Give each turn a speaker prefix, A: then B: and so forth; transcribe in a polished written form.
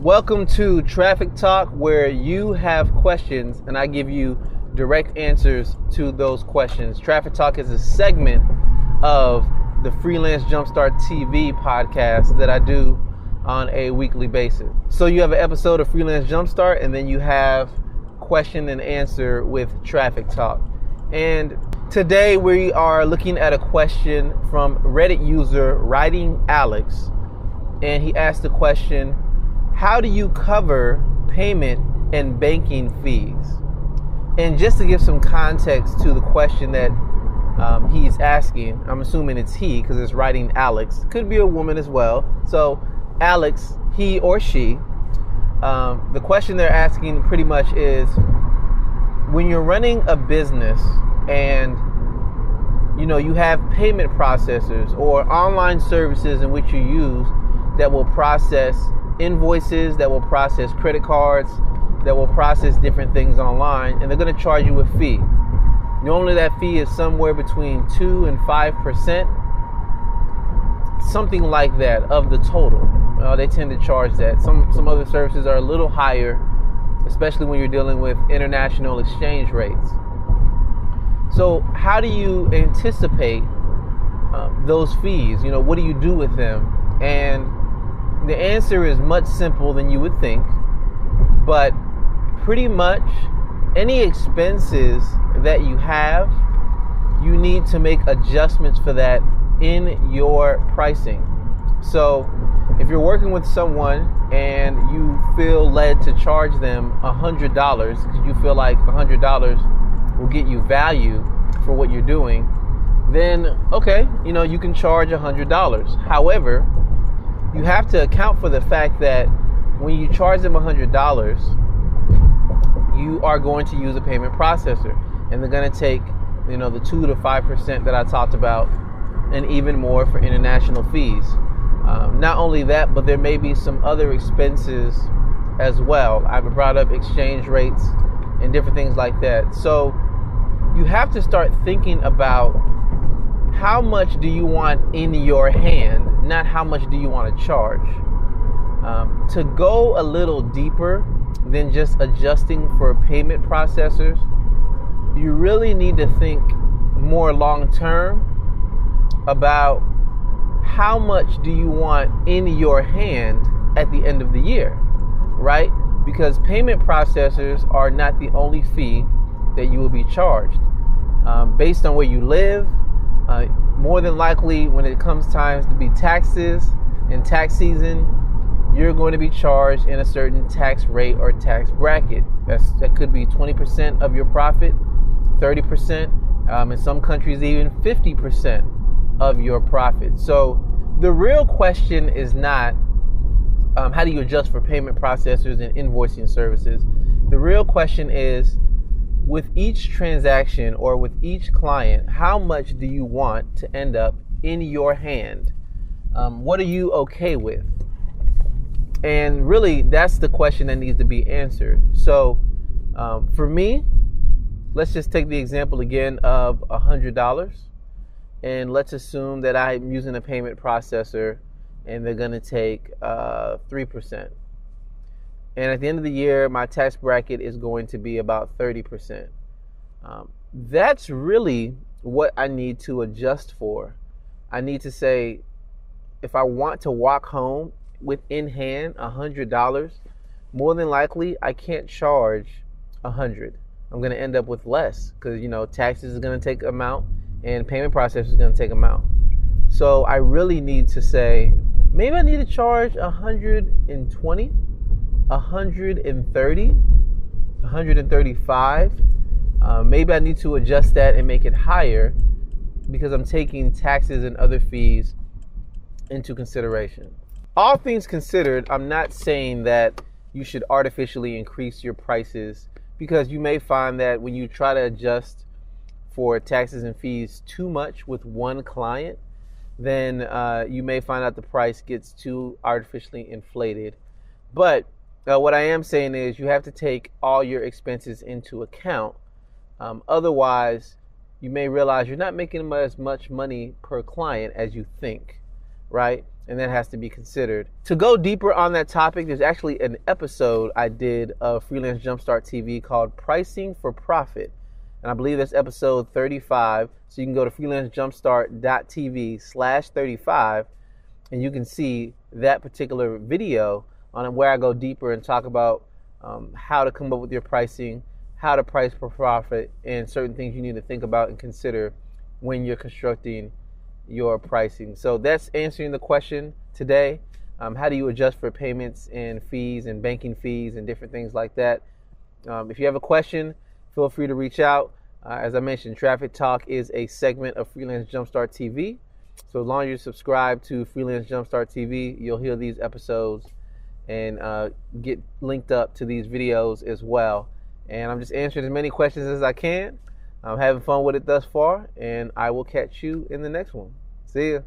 A: Welcome to Traffic Talk, where you have questions and I give you direct answers to those questions. Traffic Talk is a segment of the Freelance Jumpstart TV podcast that I do on a weekly basis. So you have an episode of Freelance Jumpstart, and then you have question and answer with Traffic Talk. And today we are looking at a question from Reddit user Writing Alex. And he asked the question, how do you cover payment and banking fees? And just to give some context to the question that he's asking, I'm assuming it's he because it's Writing Alex. Could be a woman as well. So Alex, he or she, the question they're asking pretty much is, when you're running a business and you have payment processors or online services in which you use that will process invoices, that will process credit cards, that will process different things online, and they're going to charge you a fee. Normally that fee is somewhere between 2 and 5%, something like that of the total. They tend to charge that. Some other services are a little higher, especially when you're dealing with international exchange rates. So how do you anticipate those fees? What do you do with them? And the answer is much simpler than you would think, but pretty much any expenses that you have, you need to make adjustments for that in your pricing. So if you're working with someone and you feel led to charge them $100 because you feel like $100 will get you value for what you're doing, then okay, you can charge $100. However, you have to account for the fact that when you charge them $100, you are going to use a payment processor, and they're going to take, the 2 to 5% that I talked about, and even more for international fees. Not only that, but there may be some other expenses as well. I've brought up exchange rates and different things like that. So you have to start thinking about how much do you want in your hand, not how much do you want to charge. To go a little deeper than just adjusting for payment processors, you really need to think more long term about how much do you want in your hand at the end of the year, right? Because payment processors are not the only fee that you will be charged. Based on where you live, more than likely when it comes time to be taxes and tax season, you're going to be charged in a certain tax rate or tax bracket. That could be 20% of your profit, 30%, in some countries even 50% of your profit. So the real question is not how do you adjust for payment processors and invoicing services. The real question is, with each transaction or with each client, how much do you want to end up in your hand? What are you okay with? And really, that's the question that needs to be answered. So for me, let's just take the example again of $100. And let's assume that I'm using a payment processor and they're going to take 3%. And at the end of the year, my tax bracket is going to be about 30%. That's really what I need to adjust for. I need to say, if I want to walk home with in hand $100, more than likely I can't charge $100. I'm going to end up with less because, taxes is going to take amount and payment processor is going to take amount. So I really need to say, maybe I need to charge 120, 130, 135. Maybe I need to adjust that and make it higher because I'm taking taxes and other fees into consideration. All things considered, I'm not saying that you should artificially increase your prices, because you may find that when you try to adjust for taxes and fees too much with one client, then you may find out the price gets too artificially inflated. But what I am saying is you have to take all your expenses into account. Otherwise, you may realize you're not making as much money per client as you think, right? and that has to be considered. To go deeper on that topic, there's actually an episode I did of Freelance Jumpstart TV called Pricing for Profit. And I believe that's episode 35. So you can go to freelancejumpstart.tv/35 and you can see that particular video on where I go deeper and talk about how to come up with your pricing, how to price for profit, and certain things you need to think about and consider when you're constructing your pricing. So that's answering the question today. How do you adjust for payments and fees and banking fees and different things like that? If you have a question, feel free to reach out. As I mentioned, Traffic Talk is a segment of Freelance Jumpstart TV. So as long as you subscribe to Freelance Jumpstart TV, you'll hear these episodes and get linked up to these videos as well. And I'm just answering as many questions as I can. I'm having fun with it thus far, and I will catch you in the next one. See ya.